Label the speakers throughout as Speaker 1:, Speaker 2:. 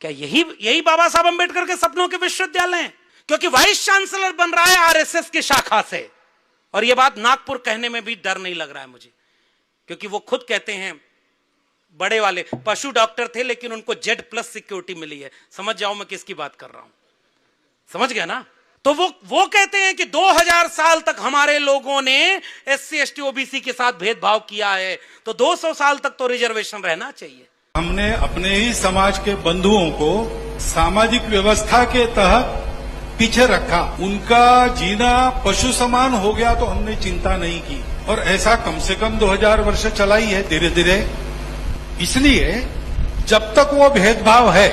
Speaker 1: क्या यही यही बाबा साहब अंबेडकर के सपनों के विश्वविद्यालय हैं? क्योंकि वाइस चांसलर बन रहा है आरएसएस की शाखा से, और यह बात नागपुर कहने में भी डर नहीं लग रहा है मुझे, क्योंकि वो खुद कहते हैं, बड़े वाले पशु डॉक्टर थे लेकिन उनको Z+ सिक्योरिटी मिली है। समझ जाओ मैं किसकी बात कर रहा हूं, समझ गया ना? तो वो कहते हैं कि 2000 साल तक हमारे लोगों ने SC ST OBC के साथ भेदभाव किया है, तो 200 साल तक तो रिजर्वेशन रहना चाहिए।
Speaker 2: हमने अपने ही समाज के बंधुओं को सामाजिक व्यवस्था के तहत पीछे रखा, उनका जीना पशु समान हो गया तो हमने चिंता नहीं की, और ऐसा कम से कम 2000 वर्ष चला ही है धीरे धीरे। इसलिए जब तक वो भेदभाव है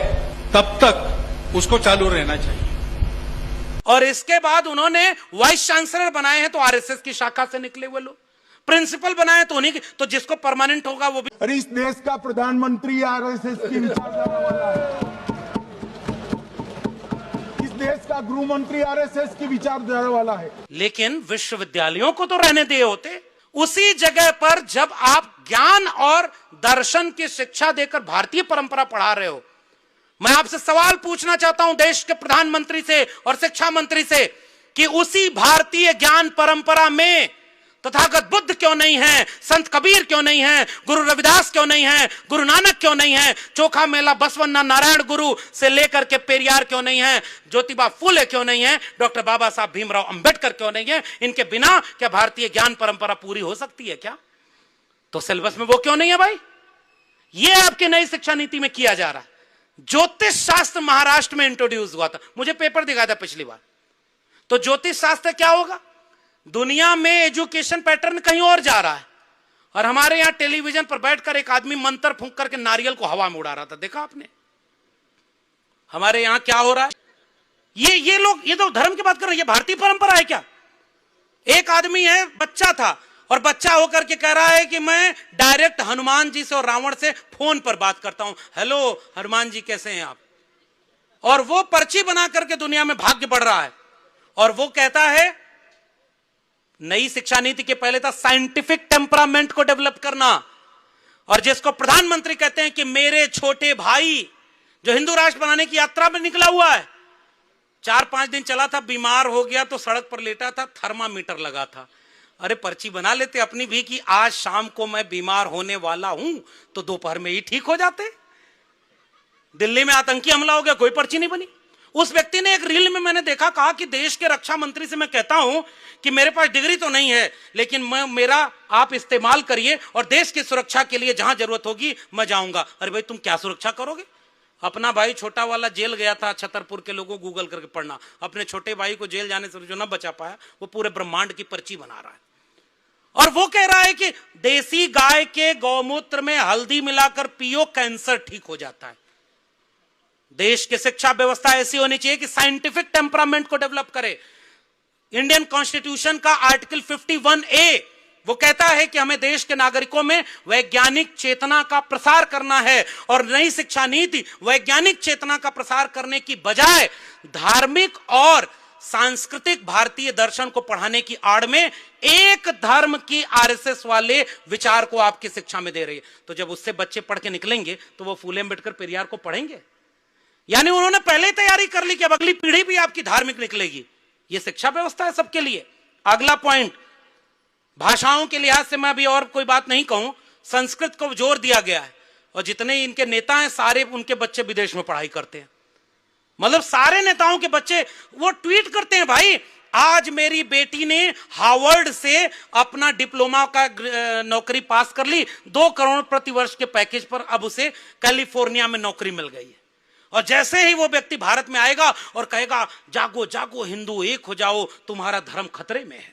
Speaker 2: तब तक उसको चालू रहना चाहिए।
Speaker 1: और इसके बाद उन्होंने वाइस चांसलर बनाए हैं तो आरएसएस की शाखा से निकले हुए लोग, प्रिंसिपल बनाए तो उन्हीं की, तो जिसको परमानेंट होगा वो भी।
Speaker 3: अरे इस देश का प्रधानमंत्री आरएसएस की विचारधारा वाला है, इस देश का गृह मंत्री आरएसएस की विचारधारा वाला है।
Speaker 1: लेकिन विश्वविद्यालयों को तो रहने दिए होते। उसी जगह पर जब आप ज्ञान और दर्शन की शिक्षा देकर भारतीय परंपरा पढ़ा रहे हो, मैं आपसे सवाल पूछना चाहता हूं देश के प्रधानमंत्री से और शिक्षा मंत्री से कि उसी भारतीय ज्ञान परंपरा में तथागत बुद्ध क्यों नहीं है, संत कबीर क्यों नहीं है, गुरु रविदास क्यों नहीं है, गुरु नानक क्यों नहीं है, चोखा मेला बसवन्ना नारायण गुरु से लेकर के पेरियार क्यों नहीं है, ज्योतिबा फूले क्यों नहीं है, डॉक्टर बाबा साहब भीमराव अंबेडकर क्यों नहीं है? इनके बिना क्या भारतीय ज्ञान परंपरा पूरी हो सकती है क्या? तो सिलेबस में वो क्यों नहीं है भाई? ये आपकी नई शिक्षा नीति में किया जा रहा है। ज्योतिष शास्त्र महाराष्ट्र में इंट्रोड्यूस हुआ था, मुझे पेपर दिखाया था पिछली बार। तो ज्योतिष शास्त्र क्या होगा? दुनिया में एजुकेशन पैटर्न कहीं और जा रहा है, और हमारे यहां टेलीविजन पर बैठकर एक आदमी मंत्र फूंक करके नारियल को हवा में उड़ा रहा था, देखा आपने? हमारे यहां क्या हो रहा है? ये लोग ये तो धर्म की बात कर रहे हैं, ये भारतीय परंपरा है क्या? एक आदमी है, बच्चा था, और बच्चा होकर के कह रहा है कि मैं डायरेक्ट हनुमान जी से और रावण से फोन पर बात करता हूं, हेलो हनुमान जी कैसे हैं आप? और वो पर्ची बना करके दुनिया में भाग्य बढ़ रहा है। और वो कहता है, नई शिक्षा नीति के पहले था साइंटिफिक टेम्परामेंट को डेवलप करना, और जिसको प्रधानमंत्री कहते हैं कि मेरे छोटे भाई जो हिंदू राष्ट्र बनाने की यात्रा में निकला हुआ है, 4-5 दिन चला था, बीमार हो गया तो सड़क पर लेटा था, थर्मामीटर लगा था। अरे पर्ची बना लेते अपनी भी कि आज शाम को मैं बीमार होने वाला हूं, तो दोपहर में ही ठीक हो जाते। दिल्ली में आतंकी हमला हो गया, कोई पर्ची नहीं बनी। उस व्यक्ति ने एक रील में मैंने देखा, कहा कि देश के रक्षा मंत्री से मैं कहता हूं कि मेरे पास डिग्री तो नहीं है, लेकिन मेरा आप इस्तेमाल करिए, और देश की सुरक्षा के लिए जहां जरूरत होगी मैं जाऊंगा। अरे भाई तुम क्या सुरक्षा करोगे? अपना भाई छोटा वाला जेल गया था, छतरपुर के लोगों गूगल करके पढ़ना, अपने छोटे भाई को जेल जाने से जो न बचा पाया, वो पूरे ब्रह्मांड की पर्ची बना रहा है। और वो कह रहा है कि देसी गाय के गौमूत्र में हल्दी मिलाकर पियो, कैंसर ठीक हो जाता है। देश की शिक्षा व्यवस्था ऐसी होनी चाहिए कि साइंटिफिक टेम्परामेंट को डेवलप करे। इंडियन कॉन्स्टिट्यूशन का आर्टिकल 51A वो कहता है कि हमें देश के नागरिकों में वैज्ञानिक चेतना का प्रसार करना है, और नई शिक्षा नीति वैज्ञानिक चेतना का प्रसार करने की बजाय धार्मिक और सांस्कृतिक भारतीय दर्शन को पढ़ाने की आड़ में एक धर्म की आरएसएस वाले विचार को आपकी शिक्षा में दे रही है। तो जब उससे बच्चे पढ़ के निकलेंगे तो वो फूले अंबेडकर पेरियार को पढ़ेंगे? यानी उन्होंने पहले तैयारी कर ली कि अब अगली पीढ़ी भी आपकी धार्मिक निकलेगी। ये शिक्षा व्यवस्था है सबके लिए। अगला पॉइंट, भाषाओं के लिहाज से मैं अभी और कोई बात नहीं कहूं, संस्कृत को जोर दिया गया है, और जितने इनके नेता हैं सारे उनके बच्चे विदेश में पढ़ाई करते हैं। मतलब सारे नेताओं के बच्चे वो ट्वीट करते हैं, भाई आज मेरी बेटी ने हार्वर्ड से अपना डिप्लोमा का नौकरी पास कर ली, 2 करोड़ प्रति वर्ष के पैकेज पर अब उसे कैलिफोर्निया में नौकरी मिल गई है। और जैसे ही वो व्यक्ति भारत में आएगा और कहेगा जागो जागो हिंदू एक हो जाओ, तुम्हारा धर्म खतरे में है।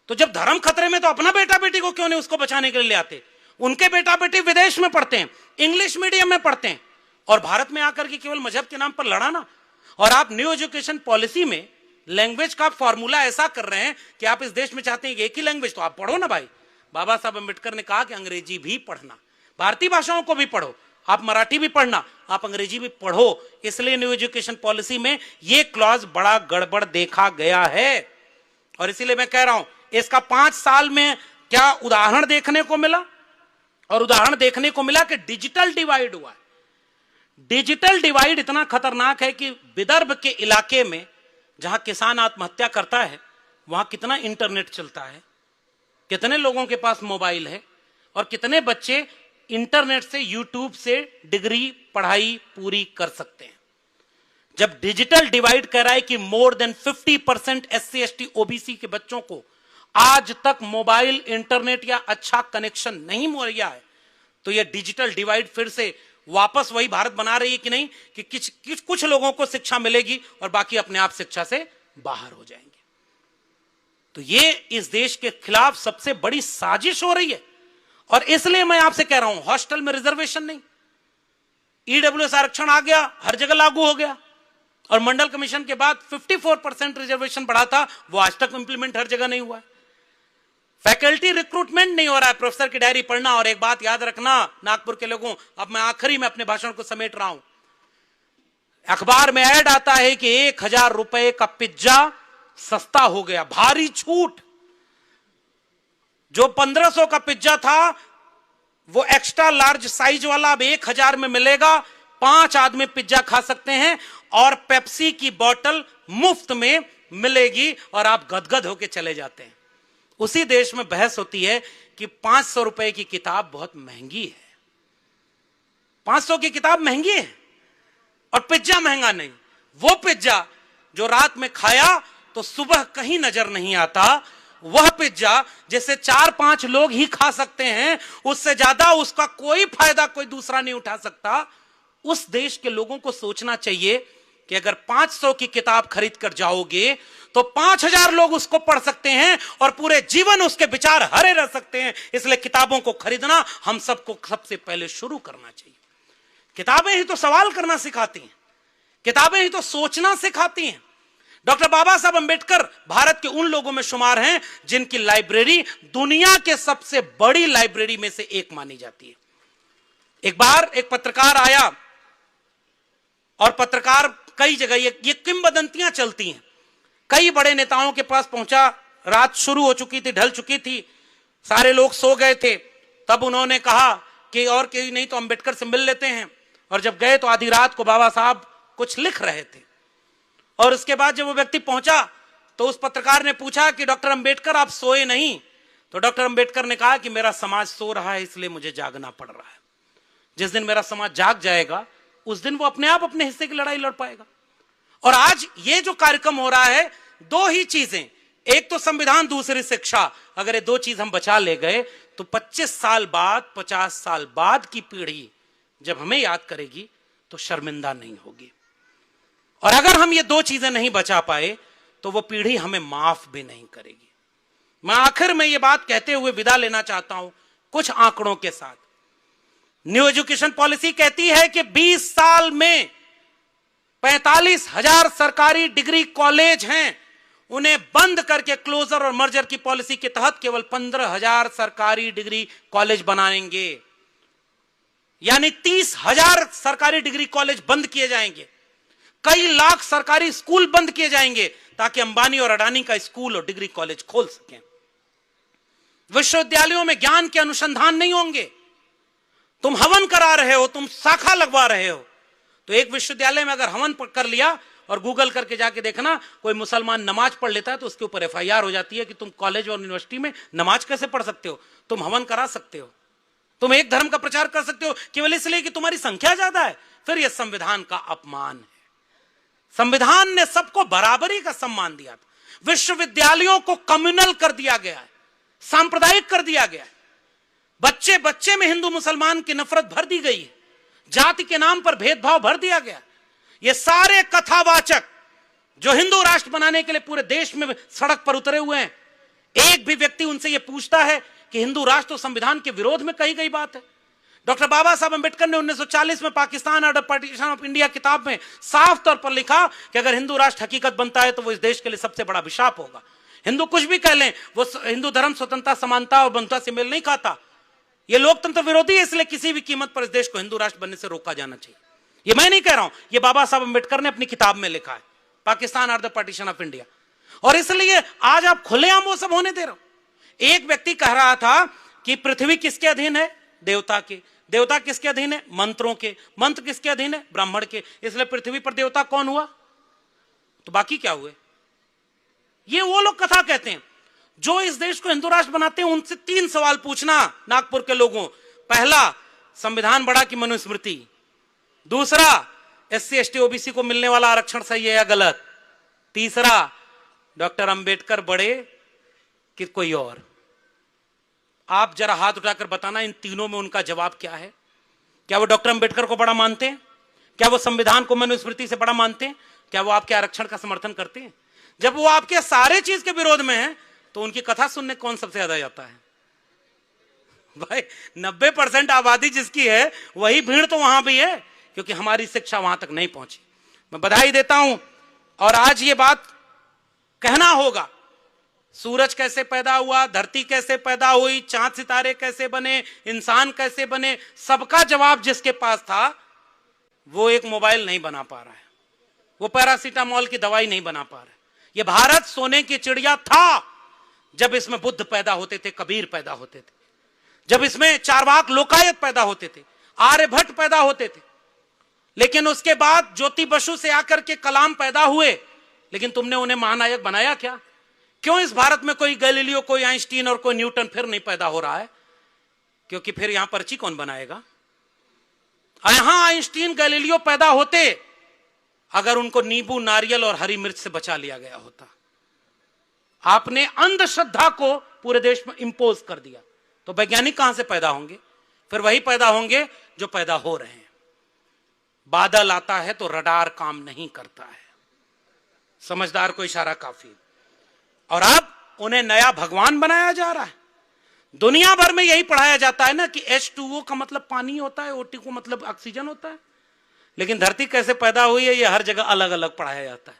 Speaker 1: तो जब धर्म खतरे में तो अपना बेटा बेटी को क्यों नहीं उसको बचाने के लिए ले आते? उनके बेटा बेटी विदेश में पढ़ते हैं, इंग्लिश मीडियम में पढ़ते हैं, और भारत में आकर के केवल मजहब के नाम पर लड़ाना। और आप न्यू एजुकेशन पॉलिसी में लैंग्वेज का फॉर्मूला ऐसा कर रहे हैं कि आप इस देश में चाहते हैं कि एक ही लैंग्वेज, तो आप पढ़ो ना भाई। बाबा साहब अंबेडकर ने कहा कि अंग्रेजी भी पढ़ना, भारतीय भाषाओं को भी पढ़ो, आप मराठी भी पढ़ना, आप अंग्रेजी भी पढ़ो। इसलिए न्यू एजुकेशन पॉलिसी में यह क्लॉज बड़ा गड़बड़ देखा गया है। और इसीलिए मैं कह रहा हूं, इसका 5 साल में क्या उदाहरण देखने को मिला? और उदाहरण देखने को मिला कि डिजिटल डिवाइड हुआ है। डिजिटल डिवाइड इतना खतरनाक है कि विदर्भ के इलाके में जहां किसान आत्महत्या करता है वहां कितना इंटरनेट चलता है, कितने लोगों के पास मोबाइल है और कितने बच्चे इंटरनेट से, यूट्यूब से डिग्री पढ़ाई पूरी कर सकते हैं। जब डिजिटल डिवाइड कह रहा है कि more than 50% SC ST OBC के बच्चों को आज तक मोबाइल, इंटरनेट या अच्छा कनेक्शन नहीं मुहैया है, तो यह डिजिटल डिवाइड फिर से वापस वही भारत बना रही है कि नहीं कि कुछ लोगों को शिक्षा मिलेगी और बाकी अपने आप शिक्षा से बाहर हो जाएंगे। तो ये इस देश के खिलाफ सबसे बड़ी साजिश हो रही है। और इसलिए मैं आपसे कह रहा हूं, हॉस्टल में रिजर्वेशन नहीं, EWS आरक्षण आ गया, हर जगह लागू हो गया। और मंडल कमीशन के बाद 54% रिजर्वेशन बढ़ा था, वो आज तक इंप्लीमेंट हर जगह नहीं हुआ है। फैकल्टी रिक्रूटमेंट नहीं हो रहा है, प्रोफेसर की डायरी पढ़ना। और एक बात याद रखना नागपुर के लोगों, अब मैं आखिरी में अपने भाषण को समेट रहा हूं, अखबार में ऐड आता है कि 1000 रुपए का पिज्जा सस्ता हो गया, भारी छूट। जो 1500 का पिज्जा था वो एक्स्ट्रा लार्ज साइज वाला अब 1000 में मिलेगा। 5 आदमी पिज्जा खा सकते हैं और पेप्सी की बोतल मुफ्त में मिलेगी और आप गदगद होके चले जाते हैं। उसी देश में बहस होती है कि 500 रुपए की किताब बहुत महंगी है। 500 की किताब महंगी है और पिज्जा महंगा नहीं। वो पिज्जा जो रात में खाया तो सुबह कहीं नजर नहीं आता, वह पिज्जा जिसे 4-5 लोग ही खा सकते हैं, उससे ज्यादा उसका कोई फायदा कोई दूसरा नहीं उठा सकता। उस देश के लोगों को सोचना चाहिए कि अगर 500 की किताब खरीद कर जाओगे तो 5000 लोग उसको पढ़ सकते हैं और पूरे जीवन उसके विचार हरे रह सकते हैं। इसलिए किताबों को खरीदना हम सबको सबसे पहले शुरू करना चाहिए। किताबें ही तो सवाल करना सिखाती हैं, किताबें ही तो सोचना सिखाती हैं। डॉक्टर बाबा साहब अंबेडकर भारत के उन लोगों में शुमार हैं जिनकी लाइब्रेरी दुनिया के सबसे बड़ी लाइब्रेरी में से एक मानी जाती है। एक बार एक पत्रकार आया और पत्रकार कई जगह ये किंवदंतियां चलती हैं, कई बड़े नेताओं के पास पहुंचा, रात शुरू हो चुकी थी, ढल चुकी थी, सारे लोग सो गए थे। तब उन्होंने कहा कि और कोई नहीं तो अंबेडकर से मिल लेते हैं। और जब गए तो आधी रात को बाबा साहब कुछ लिख रहे थे। और उसके बाद जब वो व्यक्ति पहुंचा तो उस पत्रकार ने पूछा कि डॉक्टर अंबेडकर आप सोए नहीं? तो डॉक्टर अंबेडकर ने कहा कि मेरा समाज सो रहा है इसलिए मुझे जागना पड़ रहा है। जिस दिन मेरा समाज जाग जाएगा उस दिन वो अपने आप अपने हिस्से की लड़ाई लड़ पाएगा। और आज ये जो कार्यक्रम हो रहा है, दो ही चीजें, एक तो संविधान, दूसरी शिक्षा। अगर ये दो चीज हम बचा ले गए तो 25 साल बाद, 50 साल बाद की पीढ़ी जब हमें याद करेगी तो शर्मिंदा नहीं होगी। और अगर हम ये दो चीजें नहीं बचा पाए तो वो पीढ़ी हमें माफ भी नहीं करेगी। मैं आखिर में ये बात कहते हुए विदा लेना चाहता हूं कुछ आंकड़ों के साथ। न्यू एजुकेशन पॉलिसी कहती है कि 20 साल में 45,000 सरकारी डिग्री कॉलेज हैं, उन्हें बंद करके क्लोजर और मर्जर की पॉलिसी के तहत केवल 15,000 सरकारी डिग्री कॉलेज बनाएंगे। यानी 30,000 सरकारी डिग्री कॉलेज बंद किए जाएंगे। कई लाख सरकारी स्कूल बंद किए जाएंगे ताकि अंबानी और अडानी का स्कूल और डिग्री कॉलेज खोल सकें। विश्वविद्यालयों में ज्ञान के अनुसंधान नहीं होंगे। तुम हवन करा रहे हो, तुम शाखा लगवा रहे हो, तो एक विश्वविद्यालय में अगर हवन कर लिया और गूगल करके जाके देखना कोई मुसलमान नमाज पढ़ लेता है तो उसके ऊपर FIR हो जाती है कि तुम कॉलेज और यूनिवर्सिटी में नमाज कैसे पढ़ सकते हो, तुम हवन करा सकते हो, तुम एक धर्म का प्रचार कर सकते हो केवल इसलिए कि तुम्हारी संख्या ज्यादा है। फिर यह संविधान का अपमान है। संविधान ने सबको बराबरी का सम्मान दिया था। विश्वविद्यालयों को कम्युनल कर दिया गया है, सांप्रदायिक कर दिया गया है। बच्चे बच्चे में हिंदू मुसलमान की नफरत भर दी गई है, जाति के नाम पर भेदभाव भर दिया गया। ये सारे कथावाचक जो हिंदू राष्ट्र बनाने के लिए पूरे देश में सड़क पर उतरे हुए हैं, एक भी व्यक्ति उनसे यह पूछता है कि हिंदू राष्ट्र तो संविधान के विरोध में कही गई बात है। डॉक्टर बाबा साहब अंबेडकर ने 1940 में पाकिस्तान और पार्टीशन ऑफ इंडिया किताब में साफ तौर पर लिखा कि अगर हिंदू राष्ट्र हकीकत बनता है तो वो इस देश के लिए सबसे बड़ा अभिशाप होगा। हिंदू कुछ भी कह लें, वो हिंदू धर्म स्वतंत्रता, समानता और बंधुता से मेल नहीं खाता। ये लोकतंत्र विरोधी है, इसलिए किसी भी कीमत पर इस देश को हिंदू राष्ट्र बनने से रोका जाना चाहिए। ये मैं नहीं कह रहा हूं, ये बाबा साहब अंबेडकर ने अपनी किताब में लिखा है, पाकिस्तान और द पार्टीशन ऑफ इंडिया। और इसलिए आज आप खुलेआम वो सब होने दे रहे हो। एक व्यक्ति कह रहा था कि पृथ्वी किसके अधीन है? देवता के। देवता किसके अधीन है? मंत्रों के। मंत्र किसके अधीन है? ब्राह्मण के। इसलिए पृथ्वी पर देवता कौन हुआ? तो बाकी क्या हुए? ये वो लोग कथा कहते हैं जो इस देश को हिंदू राष्ट्र बनाते हैं। उनसे 3 सवाल पूछना नागपुर के लोगों। पहला, संविधान बड़ा कि मनुस्मृति? दूसरा, SC ST OBC को मिलने वाला आरक्षण सही है या गलत? तीसरा, डॉक्टर अंबेडकर बड़े कि कोई और? आप जरा हाथ उठाकर बताना इन तीनों में उनका जवाब क्या है। क्या वो डॉक्टर अंबेडकर को बड़ा मानते हैं? क्या वो संविधान को मनुस्मृति से बड़ा मानते हैं? क्या वो आपके आरक्षण का समर्थन करते हैं? जब वो आपके सारे चीज के विरोध में है तो उनकी कथा सुनने कौन सबसे ज्यादा जाता है? भाई 90% आबादी जिसकी है वही भीड़ तो वहां भी है, क्योंकि हमारी शिक्षा वहां तक नहीं पहुंची। मैं बधाई देता हूं। और आज ये बात कहना होगा, सूरज कैसे पैदा हुआ, धरती कैसे पैदा हुई, चांद सितारे कैसे बने, इंसान कैसे बने, सबका जवाब जिसके पास था वो एक मोबाइल नहीं बना पा रहा है, वो पैरासीटामोल की दवाई नहीं बना पा रहा है। ये भारत सोने की चिड़िया था जब इसमें बुद्ध पैदा होते थे, कबीर पैदा होते थे, जब इसमें चारवाक लोकायत पैदा होते थे, आर्यभट्ट पैदा होते थे। लेकिन उसके बाद ज्योति बसु से आकर के कलाम पैदा हुए, लेकिन तुमने उन्हें महानायक बनाया क्या? क्यों इस भारत में कोई गैलीलियो, कोई आइंस्टीन और कोई न्यूटन फिर नहीं पैदा हो रहा है? क्योंकि फिर यहां पर्ची कौन बनाएगा? यहां आइंस्टीन गैलीलियो पैदा होते अगर उनको नींबू, नारियल और हरी मिर्च से बचा लिया गया होता। आपने अंधश्रद्धा को पूरे देश में इंपोज कर दिया, तो वैज्ञानिक कहां से पैदा होंगे? फिर वही पैदा होंगे जो पैदा हो रहे हैं। बादल आता है तो रडार काम नहीं करता है, समझदार को इशारा काफी। और अब उन्हें नया भगवान बनाया जा रहा है। दुनिया भर में यही पढ़ाया जाता है ना कि H2O का मतलब पानी होता है, O2 को मतलब ऑक्सीजन होता है। लेकिन धरती कैसे पैदा हुई है ये हर जगह अलग अलग पढ़ाया जाता है।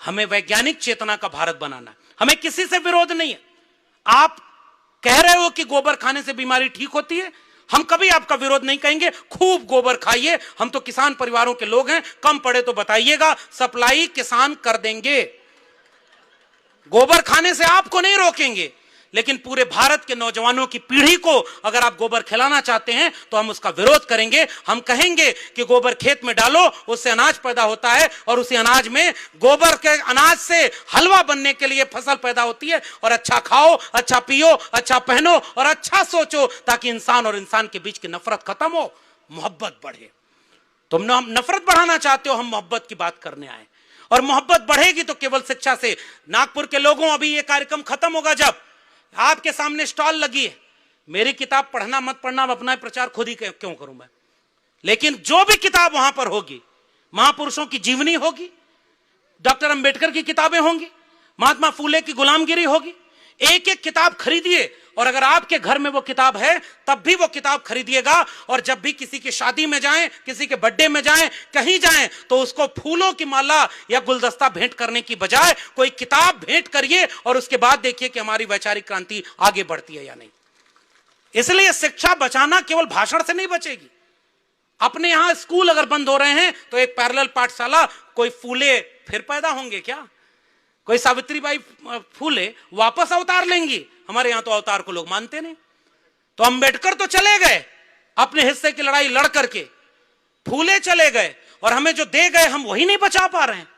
Speaker 1: हमें वैज्ञानिक चेतना का भारत बनाना है। हमें किसी से विरोध नहीं है। आप कह रहे हो कि गोबर खाने से बीमारी ठीक होती है, हम कभी आपका विरोध नहीं कहेंगे। खूब गोबर खाइए, हम तो किसान परिवारों के लोग हैं। कम पड़े तो बताइएगा, सप्लाई किसान कर देंगे। गोबर खाने से आपको नहीं रोकेंगे, लेकिन पूरे भारत के नौजवानों की पीढ़ी को अगर आप गोबर खिलाना चाहते हैं तो हम उसका विरोध करेंगे। हम कहेंगे कि गोबर खेत में डालो, उससे अनाज पैदा होता है, और उसी अनाज में गोबर के अनाज से हलवा बनने के लिए फसल पैदा होती है। और अच्छा खाओ, अच्छा पियो, अच्छा पहनो और अच्छा सोचो, ताकि इंसान और इंसान के बीच की नफरत खत्म हो, मोहब्बत बढ़े। तुम नफरत बढ़ाना चाहते हो, हम मोहब्बत की बात करने आए। और मोहब्बत बढ़ेगी तो केवल शिक्षा से। नागपुर के लोगों, अभी ये कार्यक्रम खत्म होगा, जब आपके सामने स्टॉल लगी है, मेरी किताब पढ़ना मत पढ़ना, अपना प्रचार खुद ही क्यों करूं मैं। लेकिन जो भी किताब वहां पर होगी, महापुरुषों की जीवनी होगी, डॉक्टर अंबेडकर की किताबें होंगी, महात्मा फूले की गुलामगिरी होगी। एक एक किताब खरीदिए, और अगर आपके घर में वो किताब है तब भी वो किताब खरीदिएगा। और जब भी किसी की शादी में जाएं, किसी के बर्थडे में जाएं, कहीं जाएं, तो उसको फूलों की माला या गुलदस्ता भेंट करने की बजाय कोई किताब भेंट करिए, और उसके बाद देखिए कि हमारी वैचारिक क्रांति आगे बढ़ती है या नहीं। इसलिए शिक्षा बचाना केवल भाषण से नहीं बचेगी। अपने यहां स्कूल अगर बंद हो रहे हैं तो एक पैरेलल पाठशाला, कोई फूले फिर पैदा होंगे क्या? कोई सावित्रीबाई फूले वापस अवतार लेंगी? हमारे यहां तो अवतार को लोग मानते नहीं। तो अंबेडकर तो चले गए अपने हिस्से की लड़ाई लड़ करके, फूले चले गए, और हमें जो दे गए हम वही नहीं बचा पा रहे हैं।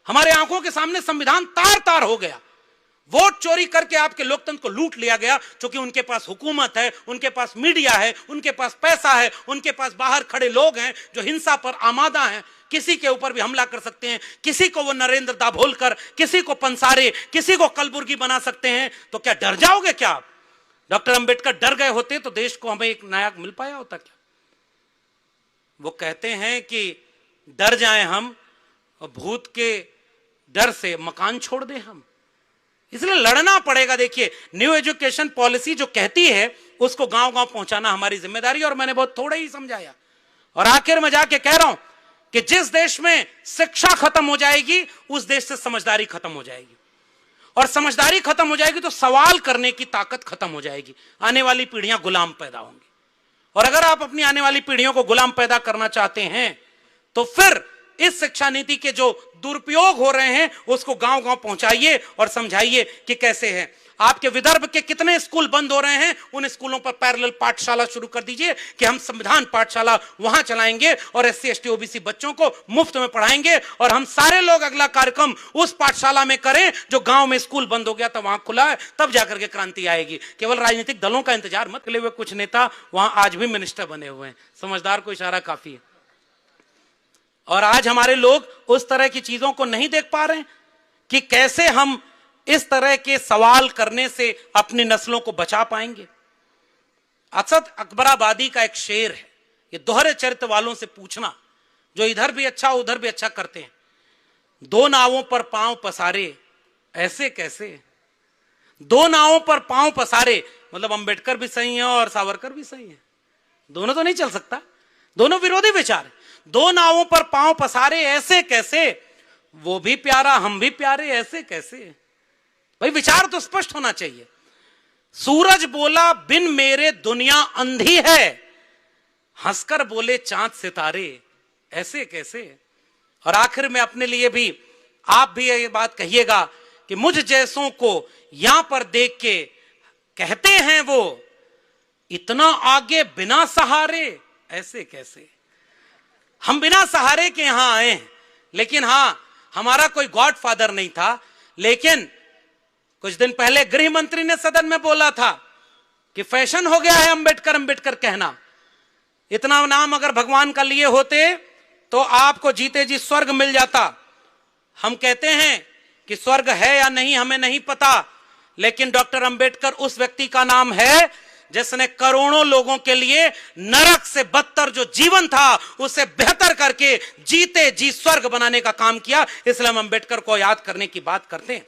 Speaker 1: हमारे आंखों के सामने संविधान तार तार हो गया। वोट चोरी करके आपके लोकतंत्र को लूट लिया गया, क्योंकि उनके पास हुकूमत है, उनके पास मीडिया है, उनके पास पैसा है, उनके पास बाहर खड़े लोग हैं जो हिंसा पर आमादा हैं। किसी के ऊपर भी हमला कर सकते हैं, किसी को वो नरेंद्र दाभोलकर, किसी को पंसारे, किसी को कलबुर्गी बना सकते हैं। तो क्या डर जाओगे क्या आप? डॉक्टर अंबेडकर डर गए होते तो देश को हमें एक नायक मिल पाया होता क्या? वो कहते हैं कि डर जाएं हम, और भूत के डर से मकान छोड़ दें हम। इसलिए लड़ना पड़ेगा। देखिए, न्यू एजुकेशन पॉलिसी जो कहती है उसको गांव गांव पहुंचाना हमारी जिम्मेदारी, और मैंने बहुत थोड़ा ही समझाया। और आखिर में जाके कह रहा हूं कि जिस देश में शिक्षा खत्म हो जाएगी उस देश से समझदारी खत्म हो जाएगी, और समझदारी खत्म हो जाएगी तो सवाल करने की ताकत खत्म हो जाएगी। आने वाली पीढ़ियां गुलाम पैदा होंगी। और अगर आप अपनी आने वाली पीढ़ियों को गुलाम पैदा करना चाहते हैं तो फिर इस शिक्षा नीति के जो दुरुपयोग हो रहे हैं उसको गांव गांव पहुंचाइए और समझाइए कि कैसे है। आपके विदर्भ के कितने स्कूल बंद हो रहे हैं, उन स्कूलों पर पैरेलल पाठशाला शुरू कर दीजिए कि हम संविधान पाठशाला वहां चलाएंगे और SC ST OBC बच्चों को मुफ्त में पढ़ाएंगे। और हम सारे लोग अगला कार्यक्रम उस पाठशाला में करें जो गांव में स्कूल बंद हो गया था वहां खुला है, तब जाकर के क्रांति आएगी। केवल राजनीतिक दलों का इंतजार मत करिए, कुछ नेता वहां आज भी मिनिस्टर बने हुए हैं, समझदार को इशारा काफी है। और आज हमारे लोग उस तरह की चीजों को नहीं देख पा रहे हैं कि कैसे हम इस तरह के सवाल करने से अपनी नस्लों को बचा पाएंगे। असद अकबराबादी का एक शेर है, ये दोहरे चरित्र वालों से पूछना जो इधर भी अच्छा उधर भी अच्छा करते हैं, दो नावों पर पांव पसारे ऐसे कैसे। दो नावों पर पांव पसारे मतलब अंबेडकर भी सही है और सावरकर भी सही है, दोनों तो नहीं चल सकता, दोनों विरोधी विचार। दो नावों पर पांव पसारे ऐसे कैसे, वो भी प्यारा हम भी प्यारे ऐसे कैसे। भाई विचार तो स्पष्ट होना चाहिए। सूरज बोला बिन मेरे दुनिया अंधी है, हंसकर बोले चांद सितारे ऐसे कैसे। और आखिर में अपने लिए भी आप भी ये बात कहिएगा कि मुझ जैसों को यहां पर देख के कहते हैं वो इतना आगे बिना सहारे ऐसे कैसे। हम बिना सहारे के यहां आए हैं, लेकिन हां हमारा कोई गॉडफादर नहीं था। लेकिन कुछ दिन पहले गृह मंत्री ने सदन में बोला था कि फैशन हो गया है अंबेडकर अंबेडकर कहना। इतना नाम अगर भगवान का लिए होते तो आपको जीते जी स्वर्ग मिल जाता। हम कहते हैं कि स्वर्ग है या नहीं हमें नहीं पता, लेकिन डॉक्टर अंबेडकर उस व्यक्ति का नाम है जिसने करोड़ों लोगों के लिए नरक से बदतर जो जीवन था उसे बेहतर करके जीते जी स्वर्ग बनाने का काम किया। इसलिए हम अंबेडकर को याद करने की बात करते हैं।